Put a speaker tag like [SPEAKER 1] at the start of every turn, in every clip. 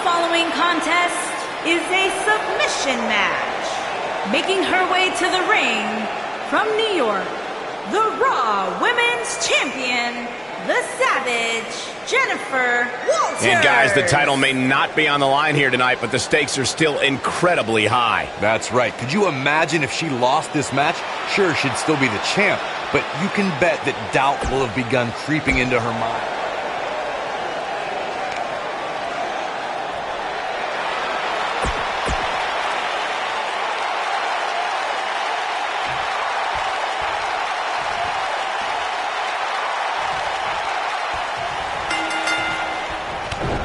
[SPEAKER 1] following contest is a submission match. Making her way to the ring from New York, the Raw Women's Champion, the Savage, Jennifer Walters.
[SPEAKER 2] And guys, the title may not be on the line here tonight, but the stakes are still incredibly high.
[SPEAKER 3] That's right. Could you imagine if she lost this match? Sure, she'd still be the champ, but you can bet that doubt will have begun creeping into her mind.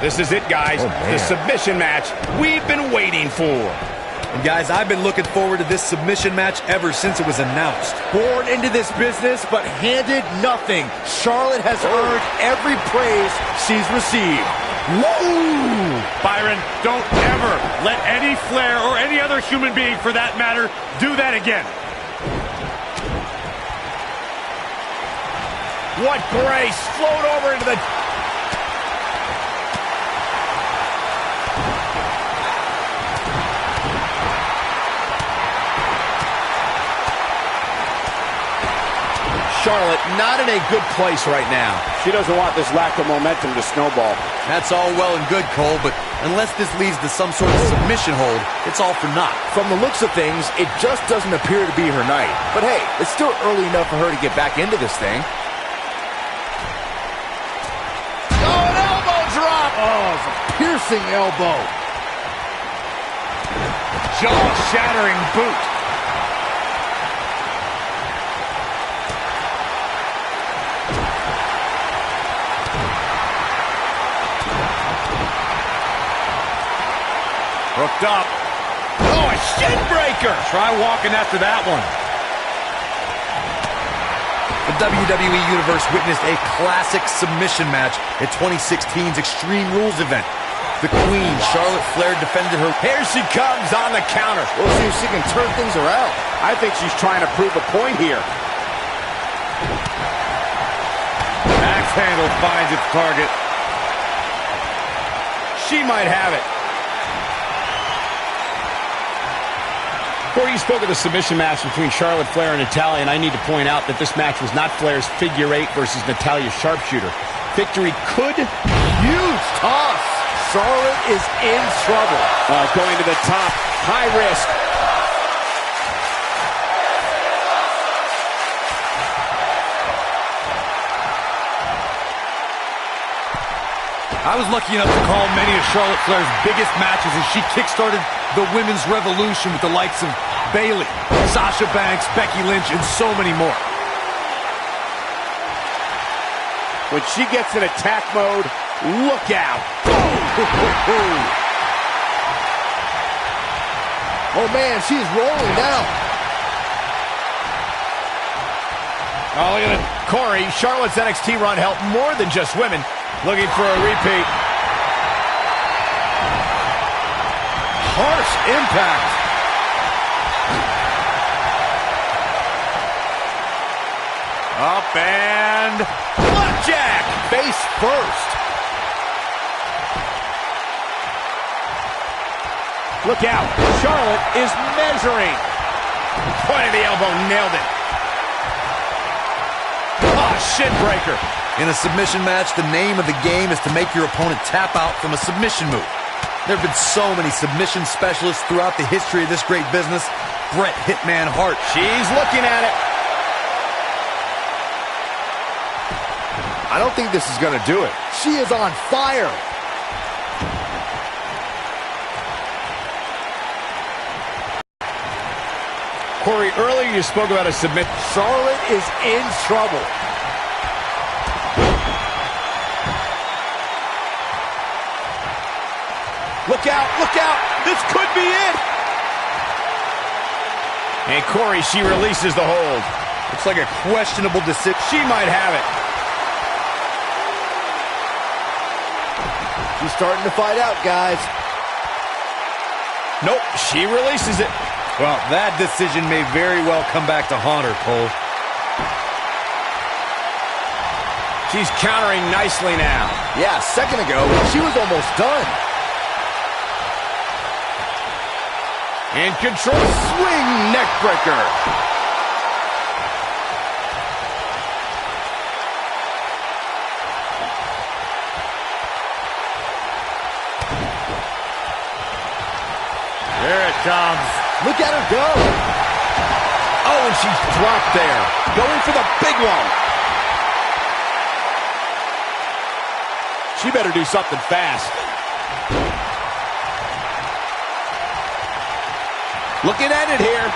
[SPEAKER 2] This is it, guys. The submission match we've been waiting for.
[SPEAKER 3] And guys, I've been looking forward to this submission match ever since it was announced.
[SPEAKER 4] Born into this business, but handed nothing. Charlotte has earned every praise she's received.
[SPEAKER 5] Woo! Byron, don't ever let Eddie Flair or any other human being, for that matter, do that again.
[SPEAKER 2] What grace! Float over into the... Charlotte not in a good place right now.
[SPEAKER 4] She doesn't want this lack of momentum to snowball.
[SPEAKER 3] That's all well and good, Cole, but unless this leads to some sort of submission hold, it's all for naught.
[SPEAKER 4] From the looks of things, it just doesn't appear to be her night. But hey, it's still early enough for her to get back into this thing.
[SPEAKER 2] Oh, an elbow drop!
[SPEAKER 4] Oh, it's a piercing elbow.
[SPEAKER 5] Jaw-shattering boot.
[SPEAKER 2] Hooked up. Oh, a shin breaker!
[SPEAKER 5] Try walking after that one.
[SPEAKER 3] The WWE Universe witnessed a classic submission match at 2016's Extreme Rules event. The Queen, Charlotte Flair, defended her.
[SPEAKER 2] Here she comes on the counter.
[SPEAKER 4] We'll see if she can turn things around. I think she's trying to prove a point here.
[SPEAKER 5] Axe handle finds its target.
[SPEAKER 2] She might have it. Corey, you spoke of the submission match between Charlotte Flair and Natalya, and I need to point out that this match was not Flair's figure eight versus Natalya's sharpshooter. Victory could...
[SPEAKER 4] Huge toss. Charlotte is in trouble. Going to the top. High risk.
[SPEAKER 3] I was lucky enough to call many of Charlotte Flair's biggest matches as she kickstarted the women's revolution with the likes of Bayley, Sasha Banks, Becky Lynch, and so many more.
[SPEAKER 4] When she gets in attack mode, look out. Oh, man, she's rolling now.
[SPEAKER 2] Oh, look at it. Corey, Charlotte's NXT run helped more than just women. Looking for a repeat.
[SPEAKER 3] Harsh impact.
[SPEAKER 2] Up and blackjack.
[SPEAKER 4] Face first. Look out. Charlotte is measuring.
[SPEAKER 2] Point of the elbow, nailed it. Oh, shin breaker.
[SPEAKER 3] In a submission match, the name of the game is to make your opponent tap out from a submission move. There have been so many submission specialists throughout the history of this great business. Bret Hitman Hart.
[SPEAKER 2] She's looking at it.
[SPEAKER 4] I don't think this is going to do it. She is on fire.
[SPEAKER 2] Corey, earlier you spoke about a submit.
[SPEAKER 4] Charlotte is in trouble.
[SPEAKER 2] Look out, look out. This could be it. And Corey, she releases the hold.
[SPEAKER 3] Looks like a questionable decision.
[SPEAKER 2] She might have it.
[SPEAKER 4] She's starting to fight out, guys.
[SPEAKER 2] Nope, she releases it.
[SPEAKER 3] Well, that decision may very well come back to haunt her, Cole.
[SPEAKER 2] She's countering nicely now.
[SPEAKER 4] Yeah, a second ago, she was almost done.
[SPEAKER 2] In control.
[SPEAKER 4] Swing neck breaker.
[SPEAKER 5] There it comes.
[SPEAKER 4] Look at her go.
[SPEAKER 2] Oh, and she's dropped there. Going for the big one. She better do something fast. Looking at it here.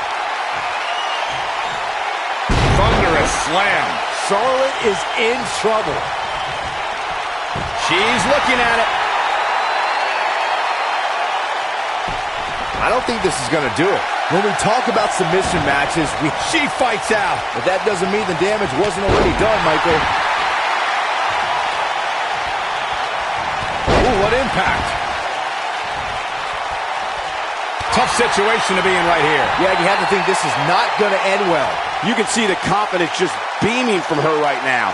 [SPEAKER 5] Thunderous slam.
[SPEAKER 4] Charlotte is in trouble.
[SPEAKER 2] She's looking at it.
[SPEAKER 4] I don't think this is going to do it. When we talk about submission matches,
[SPEAKER 2] She fights out.
[SPEAKER 4] but that doesn't mean the damage wasn't already done, Michael.
[SPEAKER 2] Ooh, what impact. Tough situation to be in right here.
[SPEAKER 4] Yeah, you have to think this is not going to end well.
[SPEAKER 2] You can see the confidence just beaming from her right now.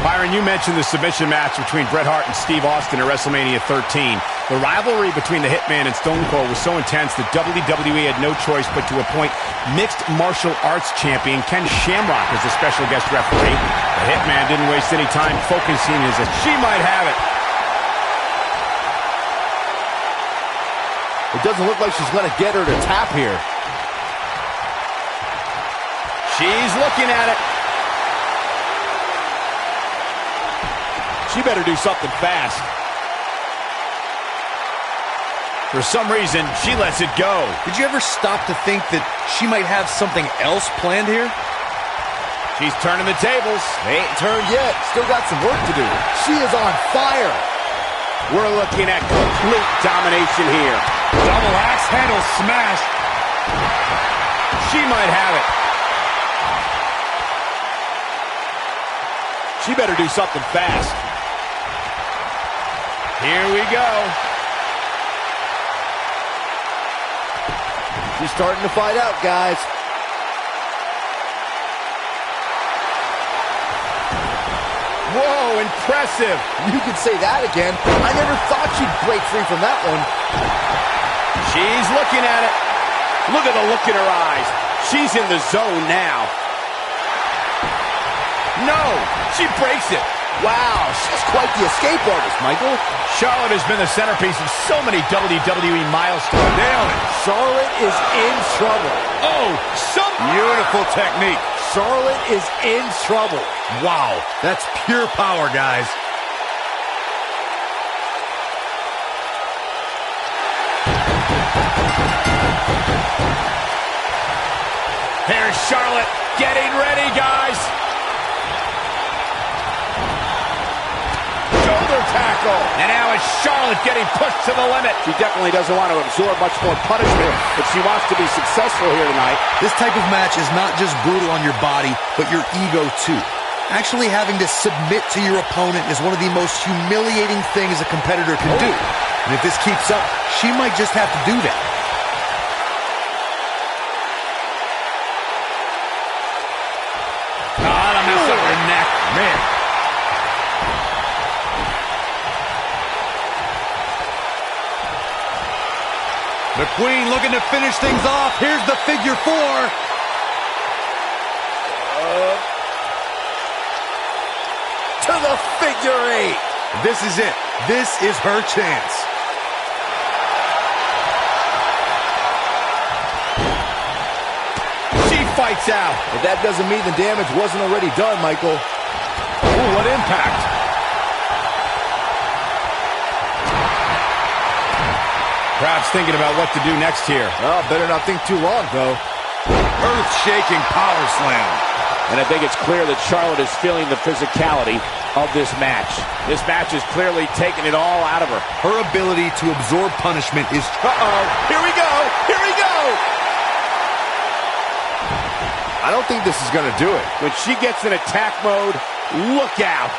[SPEAKER 2] Byron, you mentioned the submission match between Bret Hart and Steve Austin at WrestleMania 13. The rivalry between the Hitman and Stone Cold was so intense that WWE had no choice but to appoint mixed martial arts champion Ken Shamrock as a special guest referee. The Hitman didn't waste any time focusing as if she might have it.
[SPEAKER 4] It doesn't look like she's going to get her to tap here.
[SPEAKER 2] She's looking at it. She better do something fast. For some reason, she lets it go.
[SPEAKER 3] Did you ever stop to think that she might have something else planned here?
[SPEAKER 2] She's turning the tables.
[SPEAKER 4] They ain't turned yet. Still got some work to do. She is on fire.
[SPEAKER 2] We're looking at complete domination here.
[SPEAKER 5] Double axe handle smash.
[SPEAKER 2] She might have it. She better do something fast. Here we go.
[SPEAKER 4] She's starting to fight out, guys.
[SPEAKER 2] Whoa, impressive.
[SPEAKER 4] You could say that again. I never thought she'd break free from that one.
[SPEAKER 2] She's looking at it. Look at the look in her eyes. She's in the zone now. No, she breaks it.
[SPEAKER 4] Wow, she's quite the escape artist, Michael.
[SPEAKER 2] Charlotte has been the centerpiece of so many WWE milestones.
[SPEAKER 5] Nailed it.
[SPEAKER 4] Charlotte is in trouble.
[SPEAKER 2] Oh,
[SPEAKER 5] Beautiful technique.
[SPEAKER 4] Charlotte is in trouble.
[SPEAKER 3] Wow, that's pure power, guys.
[SPEAKER 2] Here's Charlotte getting ready, guys. Shoulder tackle. And now it's Charlotte getting pushed to the limit.
[SPEAKER 4] She definitely doesn't want to absorb much more punishment if she wants to be successful here tonight.
[SPEAKER 3] This type of match is not just brutal on your body, but your ego too. Actually having to submit to your opponent is one of the most humiliating things a competitor can do. And if this keeps up, she might just have to do that.
[SPEAKER 2] That'll mess up her neck. Man.
[SPEAKER 3] The Queen looking to finish things off. Here's the figure four.
[SPEAKER 4] To the figure eight.
[SPEAKER 3] This is it. This is her chance.
[SPEAKER 2] She fights out.
[SPEAKER 4] But that doesn't mean the damage wasn't already done, Michael.
[SPEAKER 2] Ooh, what impact. Perhaps thinking about what to do next here.
[SPEAKER 4] Oh, better not think too long, though.
[SPEAKER 3] Earth-shaking power slam.
[SPEAKER 6] And I think it's clear that Charlotte is feeling the physicality of this match. This match is clearly taking it all out of her.
[SPEAKER 3] Her ability to absorb punishment is...
[SPEAKER 2] Uh-oh. Here we go. Here we go.
[SPEAKER 4] I don't think this is going to do it.
[SPEAKER 6] When she gets in attack mode, look out.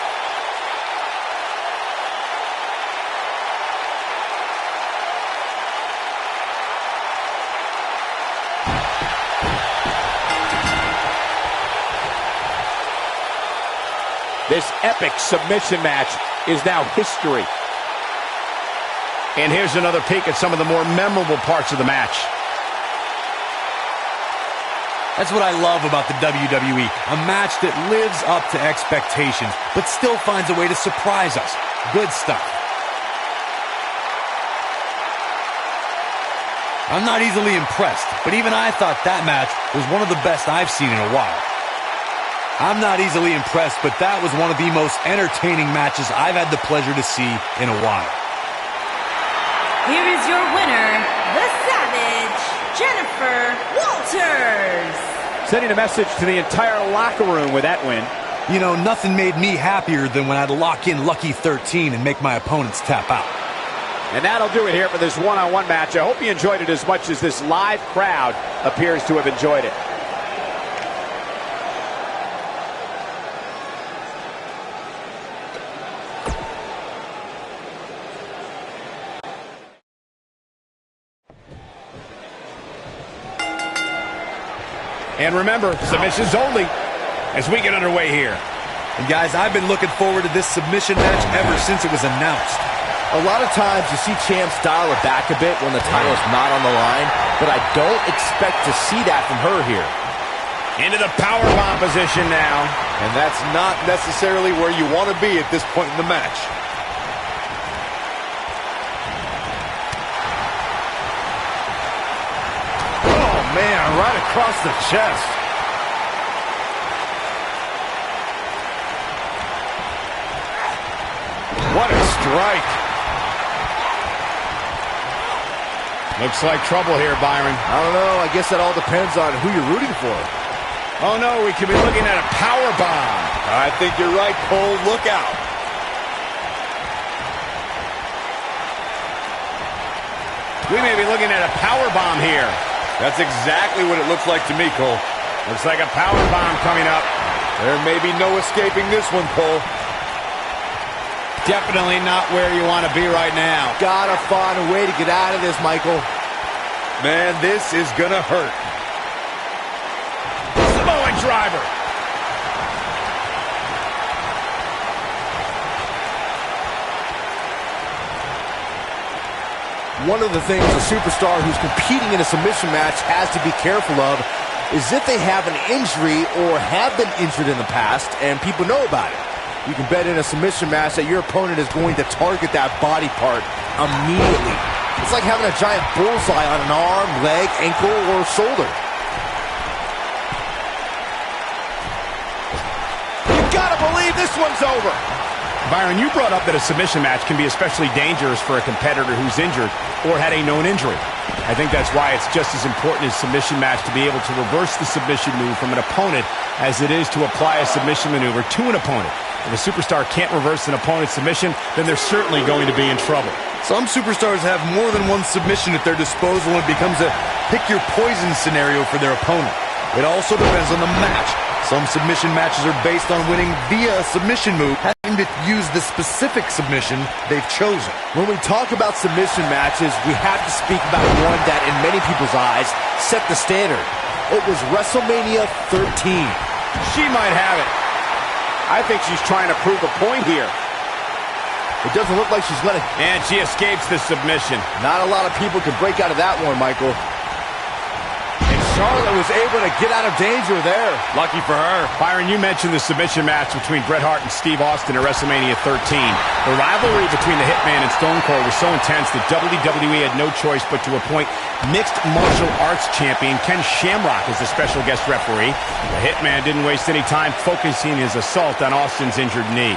[SPEAKER 6] This epic submission match is now history.
[SPEAKER 2] And here's another peek at some of the more memorable parts of the match.
[SPEAKER 3] That's what I love about the WWE. A match that lives up to expectations, but still finds a way to surprise us. Good stuff. I'm not easily impressed, but even I thought that match was one of the best I've seen in a while. I'm not easily impressed, but that was one of the most entertaining matches I've had the pleasure to see in a while.
[SPEAKER 1] Here is your winner, the Savage, Jennifer Walters.
[SPEAKER 6] Sending a message to the entire locker room with that win.
[SPEAKER 3] You know, nothing made me happier than when I'd lock in Lucky 13 and make my opponents tap out.
[SPEAKER 6] And that'll do it here for this one-on-one match. I hope you enjoyed it as much as this live crowd appears to have enjoyed it.
[SPEAKER 2] And remember, submissions only as we get underway here.
[SPEAKER 3] And guys, I've been looking forward to this submission match ever since it was announced.
[SPEAKER 4] A lot of times you see champs dial it back a bit when the title's not on the line, but I don't expect to see that from her here.
[SPEAKER 2] Into the powerbomb position now.
[SPEAKER 3] And that's not necessarily where you want to be at this point in the match.
[SPEAKER 4] Oh, man, right across the chest.
[SPEAKER 3] What a strike.
[SPEAKER 2] Looks like trouble here, Byron.
[SPEAKER 4] I don't know. I guess that all depends on who you're rooting for.
[SPEAKER 2] Oh, no, we could be looking at a power bomb.
[SPEAKER 3] I think you're right, Cole. Look out.
[SPEAKER 2] We may be looking at a power bomb here.
[SPEAKER 3] That's exactly what it looks like to me, Cole.
[SPEAKER 2] Looks like a power bomb coming up.
[SPEAKER 3] There may be no escaping this one, Cole.
[SPEAKER 2] Definitely not where you want to be right now.
[SPEAKER 4] Gotta find a way to get out of this, Michael.
[SPEAKER 3] Man, this is gonna hurt.
[SPEAKER 2] Samoan driver.
[SPEAKER 4] One of the things a superstar who's competing in a submission match has to be careful of is if they have an injury or have been injured in the past and people know about it. You can bet in a submission match that your opponent is going to target that body part immediately. It's like having a giant bullseye on an arm, leg, ankle, or shoulder. You gotta believe this one's over.
[SPEAKER 2] Byron, you brought up that a submission match can be especially dangerous for a competitor who's injured or had a known injury. I think that's why it's just as important as a submission match to be able to reverse the submission move from an opponent as it is to apply a submission maneuver to an opponent. If a superstar can't reverse an opponent's submission, then they're certainly going to be in trouble.
[SPEAKER 3] Some superstars have more than one submission at their disposal and it becomes a pick-your-poison scenario for their opponent. It also depends on the match. Some submission matches are based on winning via a submission move, having to use the specific submission they've chosen.
[SPEAKER 4] When we talk about submission matches, we have to speak about one that, in many people's eyes, set the standard. It was WrestleMania 13.
[SPEAKER 2] She might have it.
[SPEAKER 6] I think she's trying to prove a point here.
[SPEAKER 4] It doesn't look like she's letting...
[SPEAKER 2] And she escapes the submission.
[SPEAKER 4] Not a lot of people can break out of that one, Michael. And Charlotte was able to get out of danger there.
[SPEAKER 2] Lucky for her. Byron, you mentioned the submission match between Bret Hart and Steve Austin at WrestleMania 13. The rivalry between the Hitman and Stone Cold was so intense that WWE had no choice but to appoint mixed martial arts champion Ken Shamrock as the special guest referee. The Hitman didn't waste any time focusing his assault on Austin's injured knee.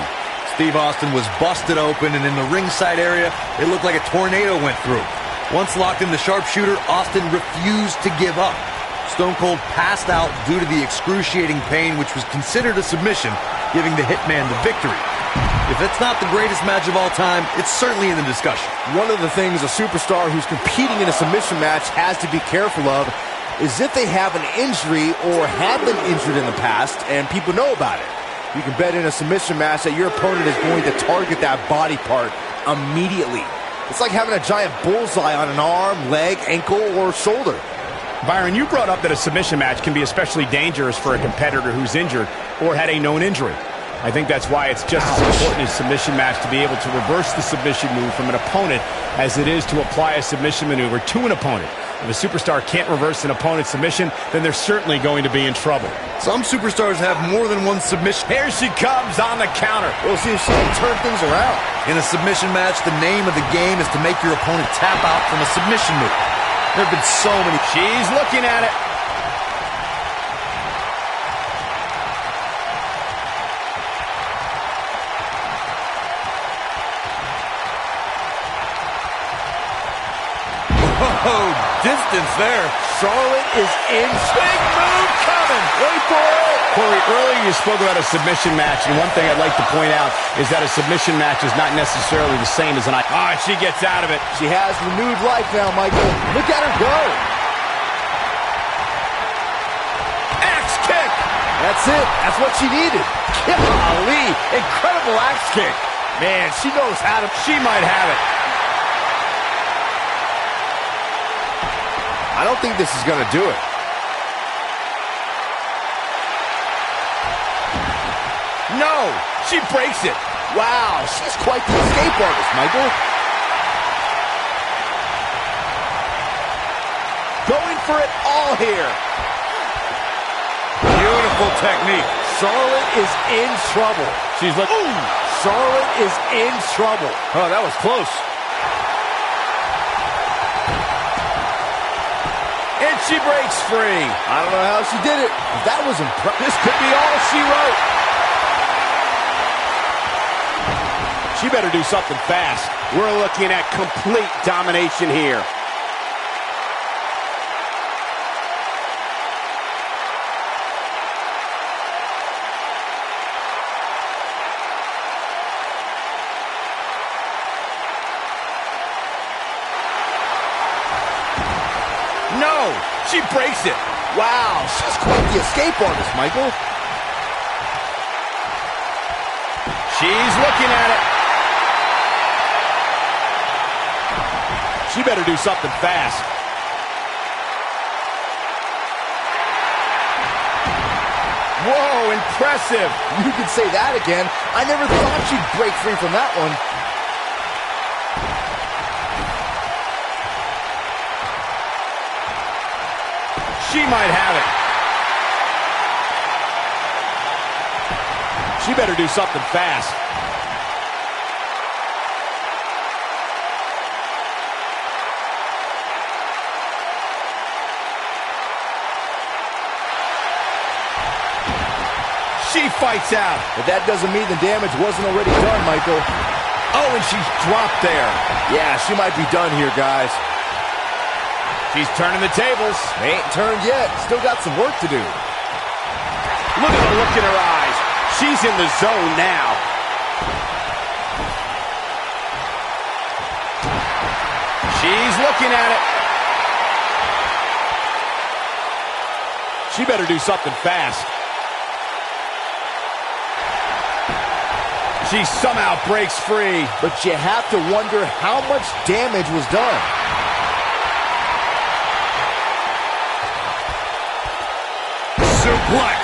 [SPEAKER 3] Steve Austin was busted open, and in the ringside area, it looked like a tornado went through. Once locked in the sharpshooter, Austin refused to give up. Stone Cold passed out due to the excruciating pain, which was considered a submission, giving the Hitman the victory. If it's not the greatest match of all time, it's certainly in the discussion.
[SPEAKER 4] One of the things a superstar who's competing in a submission match has to be careful of is if they have an injury or have been injured in the past and people know about it. You can bet in a submission match that your opponent is going to target that body part immediately. It's like having a giant bullseye on an arm, leg, ankle, or shoulder.
[SPEAKER 2] Byron, you brought up that a submission match can be especially dangerous for a competitor who's injured or had a known injury. I think that's why it's just as important in a submission match to be able to reverse the submission move from an opponent as it is to apply a submission maneuver to an opponent. If a superstar can't reverse an opponent's submission, then they're certainly going to be in trouble.
[SPEAKER 3] Some superstars have more than one submission.
[SPEAKER 2] Here she comes on the counter.
[SPEAKER 4] We'll see if she can turn things around.
[SPEAKER 3] In a submission match, the name of the game is to make your opponent tap out from a submission move. There have been so many.
[SPEAKER 2] She's looking at it.
[SPEAKER 3] Oh, distance there.
[SPEAKER 4] Charlotte is in.
[SPEAKER 2] Big move coming.
[SPEAKER 4] Wait for it.
[SPEAKER 2] Corey, earlier you spoke about a submission match, and one thing I'd like to point out is that a submission match is not necessarily the same as an... Ah, she gets out of it.
[SPEAKER 4] She has renewed life now, Michael. Look at her go.
[SPEAKER 2] Axe kick.
[SPEAKER 4] That's it. That's what she needed. Golly. Incredible axe kick. Man, she knows how to...
[SPEAKER 2] She might have it.
[SPEAKER 4] I don't think this is going to do it.
[SPEAKER 2] No, she breaks it.
[SPEAKER 4] Wow, she's quite the escape artist, Michael. Going for it all here.
[SPEAKER 3] Beautiful technique.
[SPEAKER 4] Charlotte is in trouble.
[SPEAKER 2] She's like, ooh.
[SPEAKER 4] Charlotte is in trouble.
[SPEAKER 3] Oh, that was close.
[SPEAKER 2] And she breaks free.
[SPEAKER 4] I don't know how she did it. That was impressive.
[SPEAKER 2] This could be all she wrote. She better do something fast. We're looking at complete domination here. No, she breaks it.
[SPEAKER 4] Wow, she's quite the escape artist, Michael.
[SPEAKER 2] She's looking at it. She better do something fast. Whoa, impressive.
[SPEAKER 4] You could say that again. I never thought she'd break free from that one.
[SPEAKER 2] She might have it. She better do something fast. She fights out.
[SPEAKER 4] But that doesn't mean the damage wasn't already done, Michael.
[SPEAKER 2] Oh, and she's dropped there.
[SPEAKER 4] Yeah, she might be done here, guys.
[SPEAKER 2] She's turning the tables.
[SPEAKER 4] They ain't turned yet. Still got some work to do.
[SPEAKER 2] Look at the look in her eyes. She's in the zone now. She's looking at it. She better do something fast. She somehow breaks free.
[SPEAKER 4] But you have to wonder how much damage was done.
[SPEAKER 2] Suplex.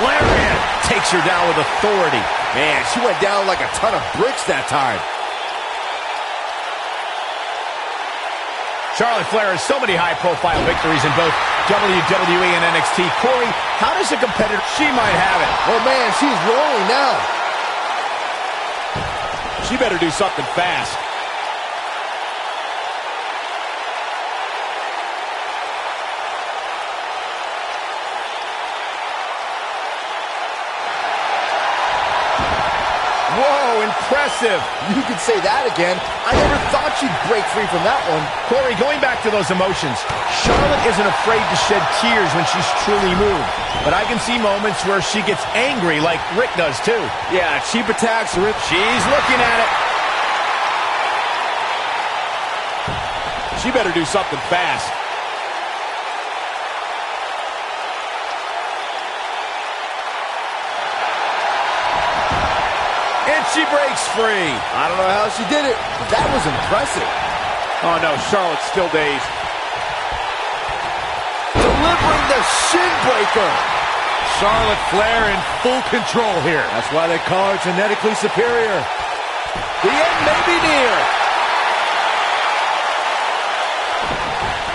[SPEAKER 2] Lariat. Takes her down with authority.
[SPEAKER 4] Man, she went down like a ton of bricks that time.
[SPEAKER 2] Charlotte Flair has so many high-profile victories in both WWE and NXT. Corey, how does a competitor... She might have it.
[SPEAKER 4] Oh, man, she's rolling now.
[SPEAKER 2] She better do something fast. Whoa, impressive.
[SPEAKER 4] You could say that again. I never thought she'd break free from that one.
[SPEAKER 2] Corey, going back to those emotions, Charlotte isn't afraid to shed tears when she's truly moved. But I can see moments where she gets angry like Rick does too.
[SPEAKER 4] Yeah, cheap attacks, Rick.
[SPEAKER 2] She's looking at it. She better do something fast. And she breaks free.
[SPEAKER 4] I don't know how she did it, but that was impressive.
[SPEAKER 2] Oh no, Charlotte's still dazed.
[SPEAKER 4] Delivering the shin breaker.
[SPEAKER 3] Charlotte Flair in full control here.
[SPEAKER 4] That's why they call her genetically superior. The end may be near.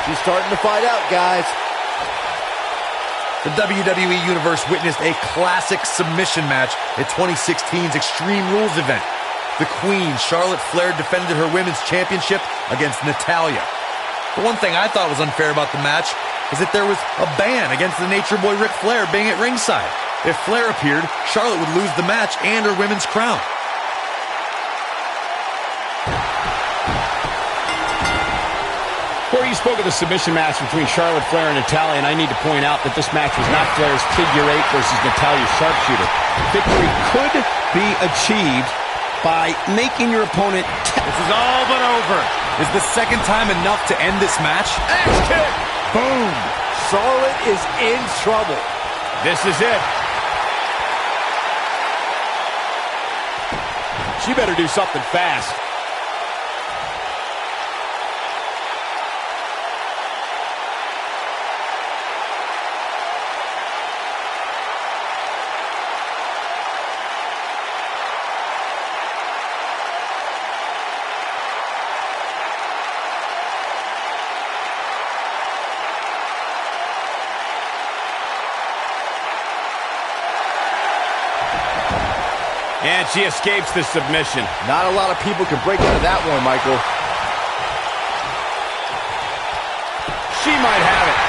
[SPEAKER 4] She's starting to fight out, guys.
[SPEAKER 3] The WWE Universe witnessed a classic submission match at 2016's Extreme Rules event. The Queen, Charlotte Flair, defended her women's championship against Natalya. The one thing I thought was unfair about the match is that there was a ban against the Nature Boy Ric Flair being at ringside. If Flair appeared, Charlotte would lose the match and her women's crown.
[SPEAKER 2] Corey, you spoke of the submission match between Charlotte Flair and Natalya, and I need to point out that this match was not Flair's figure 8 versus Natalya's sharpshooter. Victory could be achieved by making your opponent
[SPEAKER 3] This is all but over. Is the second time enough to end this match?
[SPEAKER 2] Axe kick!
[SPEAKER 4] Boom! Charlotte is in trouble.
[SPEAKER 2] This is it.
[SPEAKER 4] She better do something fast.
[SPEAKER 2] And she escapes the submission.
[SPEAKER 4] Not a lot of people can break out of that one, Michael.
[SPEAKER 2] She might have it.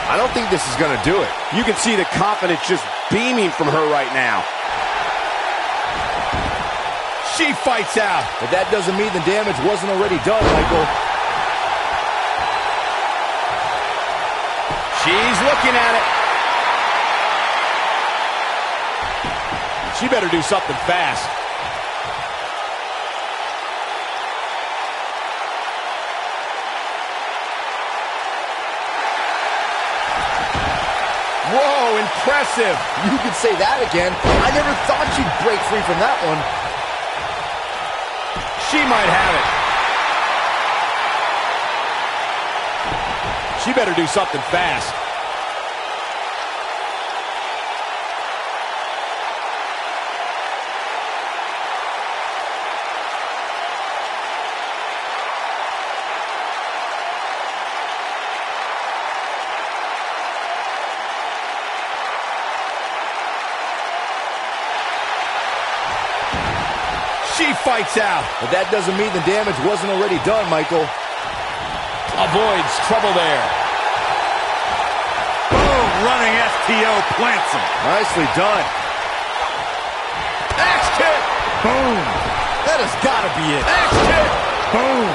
[SPEAKER 4] I don't think this is going to do it.
[SPEAKER 2] You can see the confidence just beaming from her right now. She fights out.
[SPEAKER 4] But that doesn't mean the damage wasn't already done, Michael.
[SPEAKER 2] She's looking at it.
[SPEAKER 4] She better do something fast.
[SPEAKER 2] Whoa, impressive.
[SPEAKER 4] You could say that again. I never thought she'd break free from that one.
[SPEAKER 2] She might have it.
[SPEAKER 4] She better do something fast.
[SPEAKER 2] She fights out.
[SPEAKER 4] But that doesn't mean the damage wasn't already done, Michael.
[SPEAKER 2] Avoids trouble there.
[SPEAKER 3] Boom! Running FTO plants him.
[SPEAKER 4] Nicely done.
[SPEAKER 2] Axe kick.
[SPEAKER 4] Boom. That has got to be it.
[SPEAKER 2] Axe kick.
[SPEAKER 4] Boom.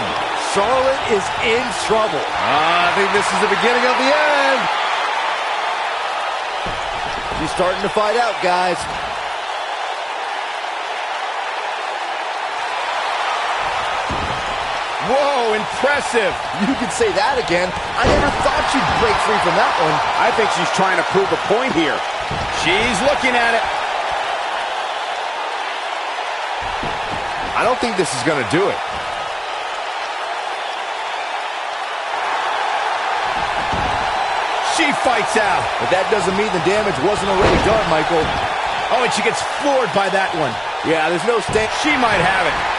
[SPEAKER 4] Charlotte is in trouble.
[SPEAKER 3] I think this is the beginning of the end.
[SPEAKER 4] She's starting to fight out, guys.
[SPEAKER 2] Whoa, impressive.
[SPEAKER 4] You could say that again. I never thought she'd break free from that one.
[SPEAKER 2] I think she's trying to prove a point here. She's looking at it.
[SPEAKER 4] I don't think this is going to do it.
[SPEAKER 2] She fights out.
[SPEAKER 4] But that doesn't mean the damage wasn't already done, Michael.
[SPEAKER 2] Oh, and she gets floored by that one.
[SPEAKER 4] Yeah, there's no staying.
[SPEAKER 2] She might have it.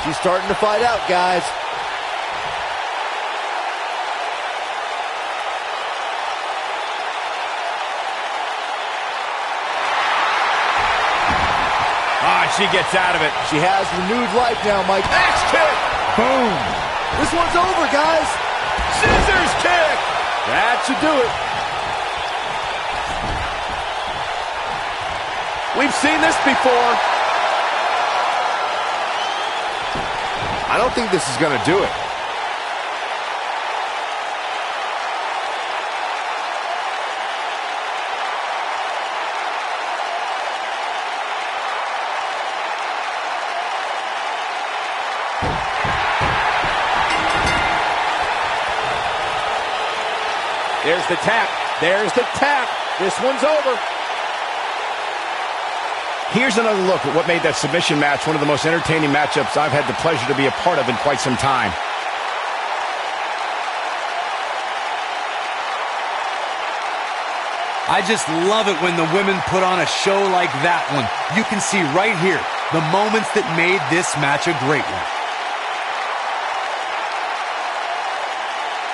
[SPEAKER 4] She's starting to fight out, guys.
[SPEAKER 2] Ah, she gets out of it.
[SPEAKER 4] She has renewed life now, Mike.
[SPEAKER 2] Axe kick.
[SPEAKER 4] Boom. This one's over, guys.
[SPEAKER 2] Scissors kick.
[SPEAKER 4] That should do it.
[SPEAKER 2] We've seen this before.
[SPEAKER 4] I don't think this is going to do it.
[SPEAKER 2] There's the tap. There's the tap. This one's over. Here's another look at what made that submission match one of the most entertaining matchups I've had the pleasure to be a part of in quite some time.
[SPEAKER 3] I just love it when the women put on a show like that one. You can see right here the moments that made this match a great one.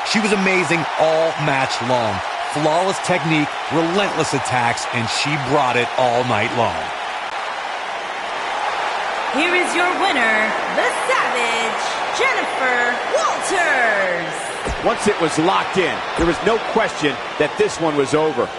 [SPEAKER 3] She was amazing all match long. Flawless technique, relentless attacks, and she brought it all night long.
[SPEAKER 1] Here is your winner, the Savage, Jennifer Walters.
[SPEAKER 6] Once it was locked in, there was no question that this one was over.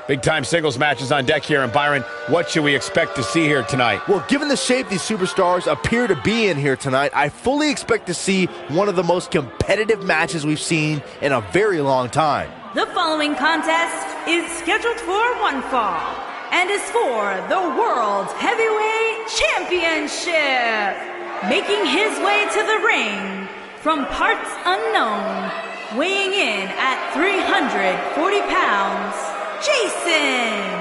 [SPEAKER 2] Big-time singles matches on deck here. And Byron, what should we expect to see here tonight?
[SPEAKER 4] Well, given the shape these superstars appear to be in here tonight, I fully expect to see one of the most competitive matches we've seen in a very long time.
[SPEAKER 1] The following contest is scheduled for one fall and is for the World Heavyweight Championship. Making his way to the ring from parts unknown, weighing in at 340 pounds, Jason.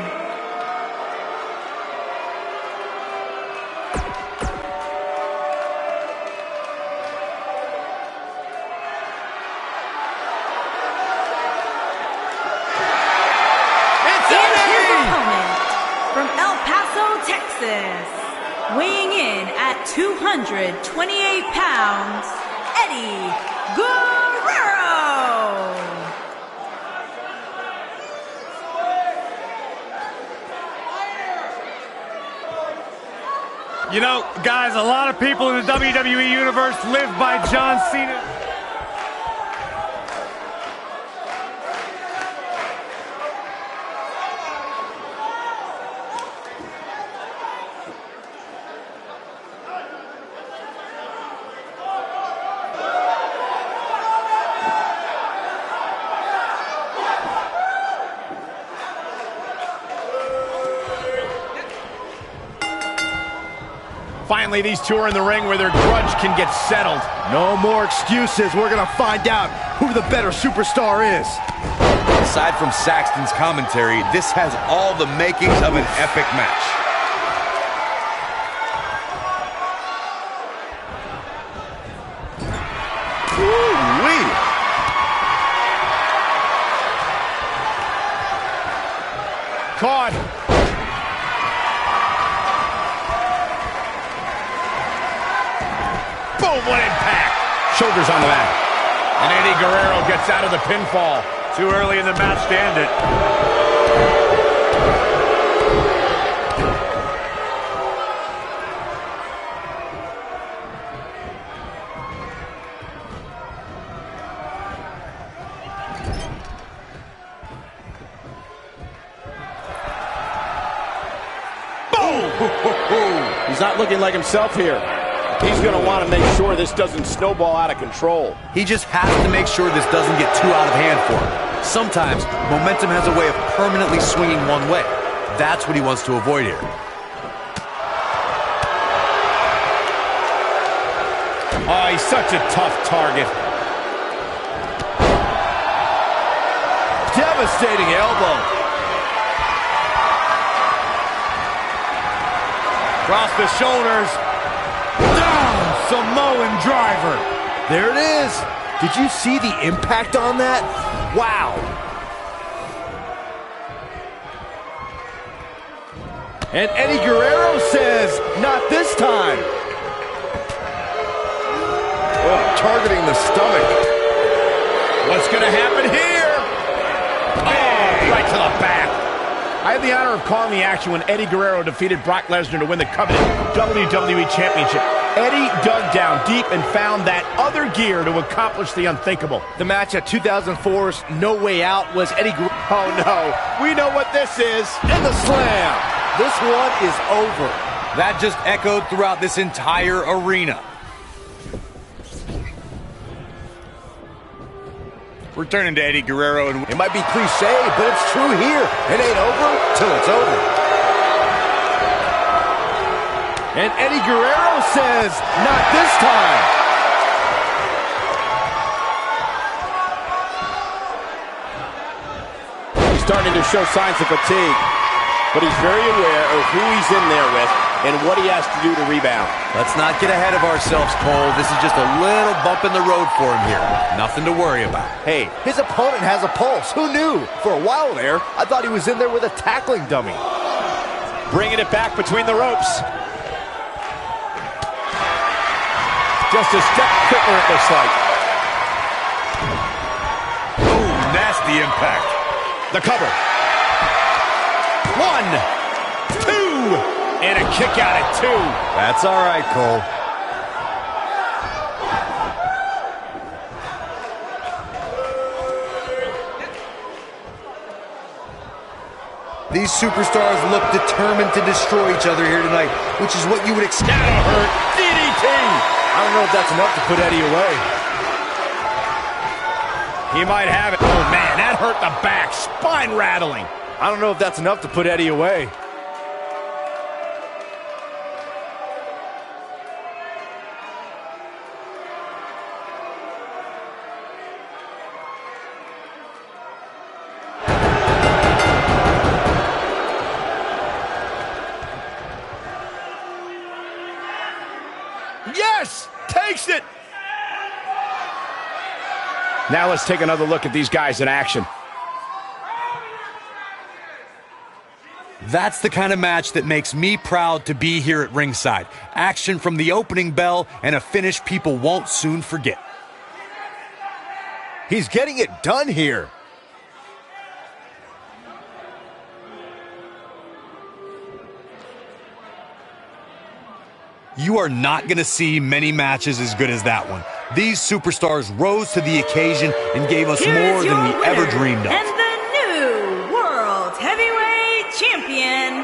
[SPEAKER 1] From El Paso, Texas, weighing in at 228 pounds, Eddie Guerrero.
[SPEAKER 5] You know, guys, a lot of people in the WWE Universe live by John Cena.
[SPEAKER 2] Finally, these two are in the ring where their grudge can get settled.
[SPEAKER 4] No more excuses. We're going to find out who the better superstar is.
[SPEAKER 3] Aside from Saxton's commentary, this has all the makings of an epic match.
[SPEAKER 4] Ooh-wee.
[SPEAKER 2] Caught. Boom, what impact. Shoulders on the mat. And Eddie Guerrero gets out of the pinfall.
[SPEAKER 5] Too early in the match to end it.
[SPEAKER 6] He's not looking like himself here. He's going to want to make sure this doesn't snowball out of control.
[SPEAKER 3] He just has to make sure this doesn't get too out of hand for him. Sometimes momentum has a way of permanently swinging one way. That's what he wants to avoid here.
[SPEAKER 2] Oh, he's such a tough target.
[SPEAKER 4] Devastating elbow.
[SPEAKER 5] Across the shoulders. Down, Samoan driver.
[SPEAKER 4] There it is. Did you see the impact on that? Wow. And Eddie Guerrero says, not this time. Oh, targeting the stomach.
[SPEAKER 2] What's going to happen here? Oh, right to the back. I had the honor of calling the action when Eddie Guerrero defeated Brock Lesnar to win the coveted WWE Championship. Eddie dug down deep and found that other gear to accomplish the unthinkable.
[SPEAKER 4] The match at 2004's No Way Out was Eddie Guerrero.
[SPEAKER 2] Oh no, we know what this is.
[SPEAKER 4] And the slam. This one is over.
[SPEAKER 3] That just echoed throughout this entire arena.
[SPEAKER 5] Returning to Eddie Guerrero. And
[SPEAKER 4] it might be cliche, but it's true here. It ain't over till it's over. And Eddie Guerrero says, not this time.
[SPEAKER 6] He's starting to show signs of fatigue, but he's very aware of who he's in there with and what he has to do to rebound.
[SPEAKER 3] Let's not get ahead of ourselves, Cole. This is just a little bump in the road for him here. Nothing to worry about.
[SPEAKER 4] Hey, his opponent has a pulse. Who knew? For a while there, I thought he was in there with a tackling dummy.
[SPEAKER 6] Bringing it back between the ropes.
[SPEAKER 2] Just a step quicker, it looks like.
[SPEAKER 5] oh, nasty impact.
[SPEAKER 2] The cover. 1, 2. And a kick out at 2.
[SPEAKER 3] That's all right, Cole. These superstars look determined to destroy each other here tonight, which is what you would expect.
[SPEAKER 2] That'll hurt. DDT.
[SPEAKER 4] I don't know if that's enough to put Eddie away.
[SPEAKER 2] He might have it. Oh, man, that hurt the back. Spine rattling.
[SPEAKER 4] I don't know if that's enough to put Eddie away.
[SPEAKER 2] Yes! Takes it! Now let's take another look at these guys in action.
[SPEAKER 3] That's the kind of match that makes me proud to be here at ringside. Action from the opening bell and a finish people won't soon forget.
[SPEAKER 4] He's getting it done here.
[SPEAKER 3] You are not going to see many matches as good as that one. These superstars rose to the occasion and gave us more than we ever dreamed of.
[SPEAKER 1] And the new World Heavyweight Champion,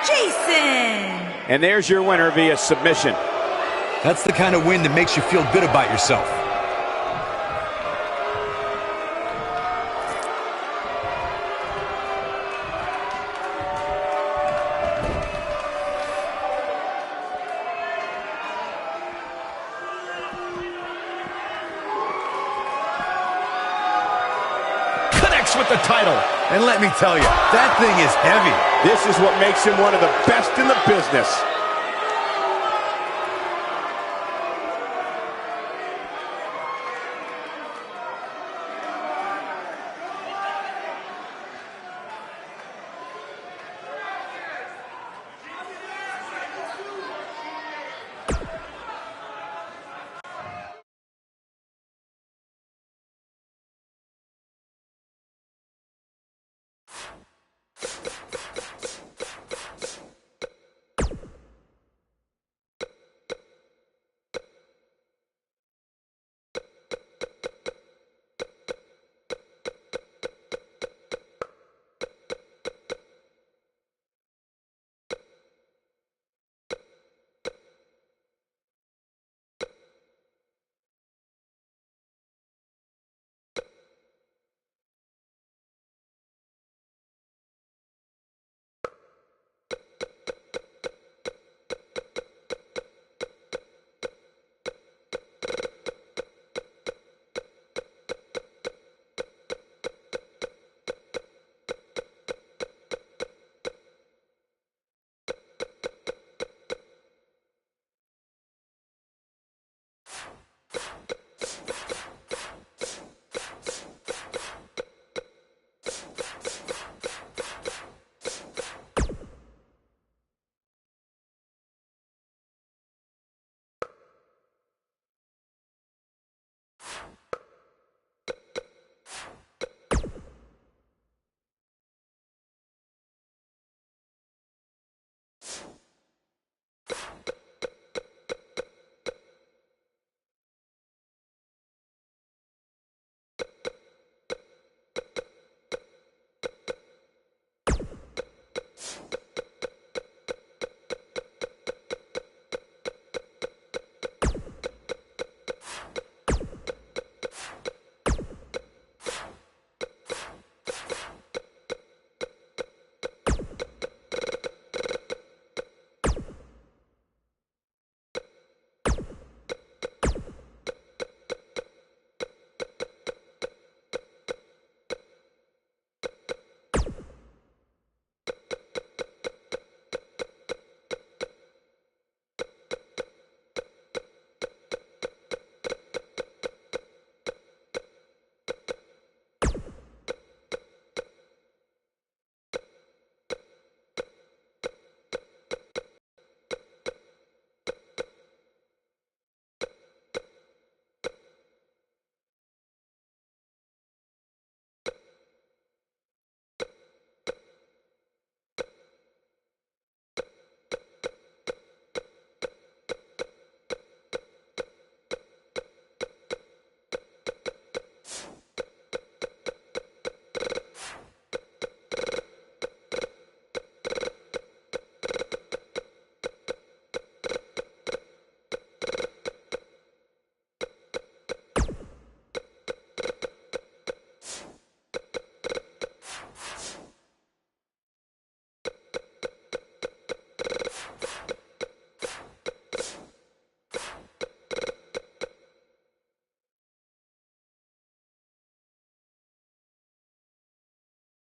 [SPEAKER 1] Jason.
[SPEAKER 6] And there's your winner via submission.
[SPEAKER 3] That's the kind of win that makes you feel good about yourself.
[SPEAKER 2] With the title.
[SPEAKER 3] And let me tell you, that thing is heavy.
[SPEAKER 6] This is what makes him one of the best in the business.